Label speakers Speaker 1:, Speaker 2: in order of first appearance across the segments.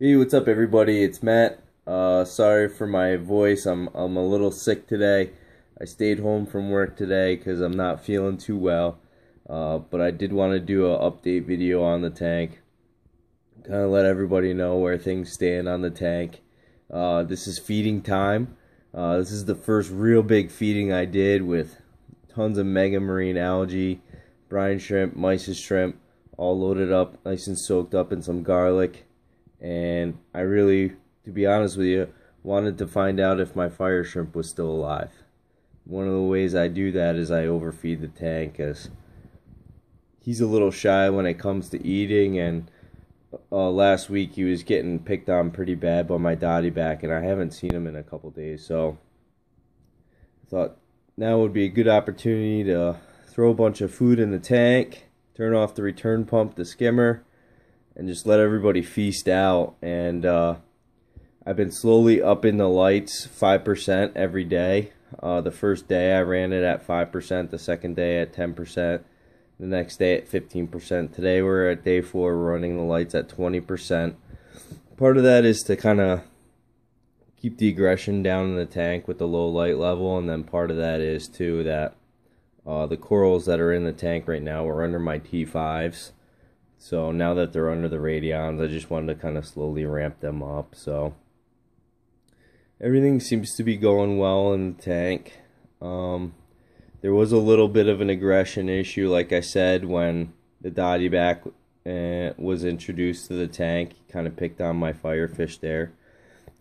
Speaker 1: Hey, what's up, everybody? It's Matt. Sorry for my voice. I'm a little sick today. I stayed home from work today because I'm not feeling too well. But I did want to do an update video on the tank. Kind of let everybody know where things stand on the tank. This is feeding time. This is the first real big feeding I did with tons of mega marine algae, brine shrimp, mysis shrimp, all loaded up, nice and soaked up in some garlic. And I really, to be honest with you, wanted to find out if my fire shrimp was still alive. One of the ways I do that is I overfeed the tank, as he's a little shy when it comes to eating, and last week he was getting picked on pretty bad by my dotty back, and I haven't seen him in a couple days, so I thought now would be a good opportunity to throw a bunch of food in the tank, turn off the return pump, the skimmer, and just let everybody feast out. And I've been slowly upping the lights 5% every day. The first day I ran it at 5%, the second day at 10%, the next day at 15%. Today we're at day 4, we're running the lights at 20%. Part of that is to kind of keep the aggression down in the tank with the low light level, and then part of that is too that the corals that are in the tank right now are under my T5s. So now that they're under the radions, I just wanted to kind of slowly ramp them up. So everything seems to be going well in the tank. There was a little bit of an aggression issue, like I said, when the dotty back was introduced to the tank. He kind of picked on my firefish there.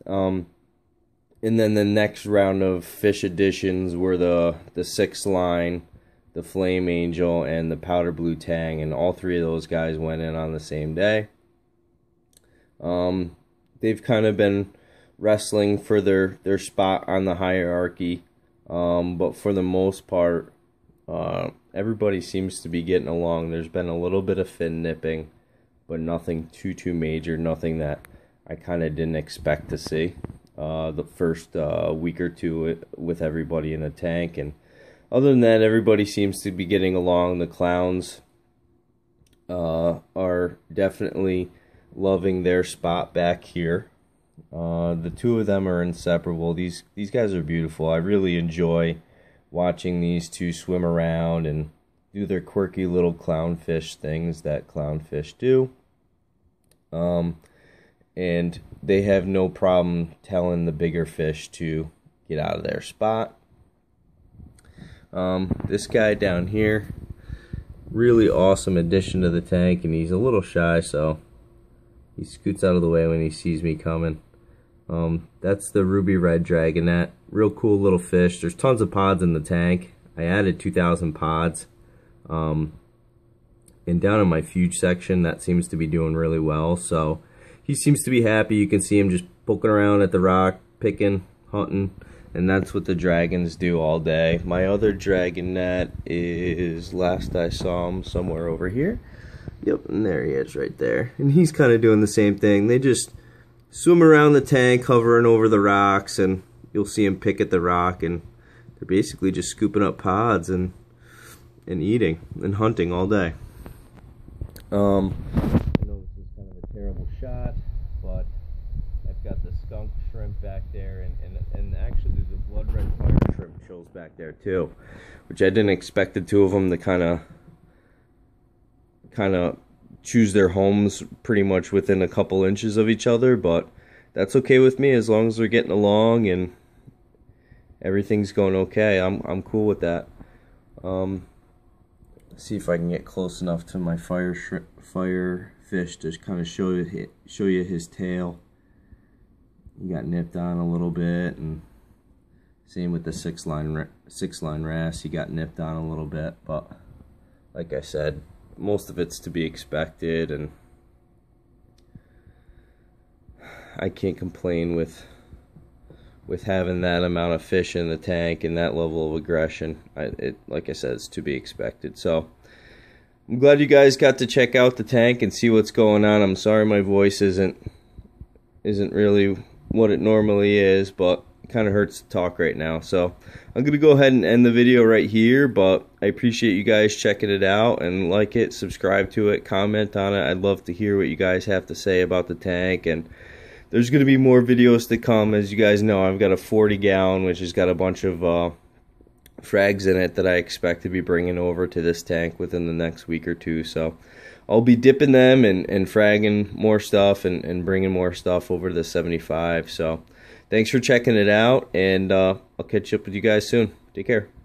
Speaker 1: And then the next round of fish additions were the 6-line, the Flame Angel, and the Powder Blue Tang, and all three of those guys went in on the same day. They've kind of been wrestling for their spot on the hierarchy, but for the most part, everybody seems to be getting along. There's been a little bit of fin nipping, but nothing too major, nothing that I kind of didn't expect to see the first week or two with everybody in the tank. And other than that, everybody seems to be getting along. The clowns are definitely loving their spot back here. The two of them are inseparable. These guys are beautiful. I really enjoy watching these two swim around and do their quirky little clownfish things that clownfish do. And they have no problem telling the bigger fish to get out of their spot. This guy down here, really awesome addition to the tank, and he's a little shy, so he scoots out of the way when he sees me coming. That's the ruby red dragonet. Real cool little fish. There's tons of pods in the tank. I added 2,000 pods. And down in my fuge section, that seems to be doing really well, so he seems to be happy. You can see him just poking around at the rock, picking, hunting. And that's what the dragons do all day. My other dragonet is, last I saw him, somewhere over here. Yep, and there he is right there. And he's kind of doing the same thing. They just swim around the tank, hovering over the rocks, and you'll see him pick at the rock, and they're basically just scooping up pods and eating and hunting all day. I know this is kind of a terrible shot, but I've got the skunk shrimp back there, and actually the blood red fire shrimp shows back there too, which I didn't expect the two of them to kind of choose their homes pretty much within a couple inches of each other, but that's okay with me as long as they're getting along and everything's going okay. I'm cool with that. See if I can get close enough to my fire fish to kind of show you his tail. He got nipped on a little bit, and same with the 6-line wrasse. He got nipped on a little bit, but like I said, most of it's to be expected, and I can't complain with having that amount of fish in the tank and that level of aggression. Like I said, it's to be expected. So I'm glad you guys got to check out the tank and see what's going on. I'm sorry my voice isn't really what it normally is, but kind of hurts to talk right now. So I'm gonna go ahead and end the video right here, but I appreciate you guys checking it out, and like it, subscribe to it, comment on it. I'd love to hear what you guys have to say about the tank. And there's gonna be more videos to come. As you guys know, I've got a 40-gallon which has got a bunch of frags in it that I expect to be bringing over to this tank within the next week or two. So I'll be dipping them and fragging more stuff and bringing more stuff over to the 75. So thanks for checking it out, and I'll catch up with you guys soon. Take care.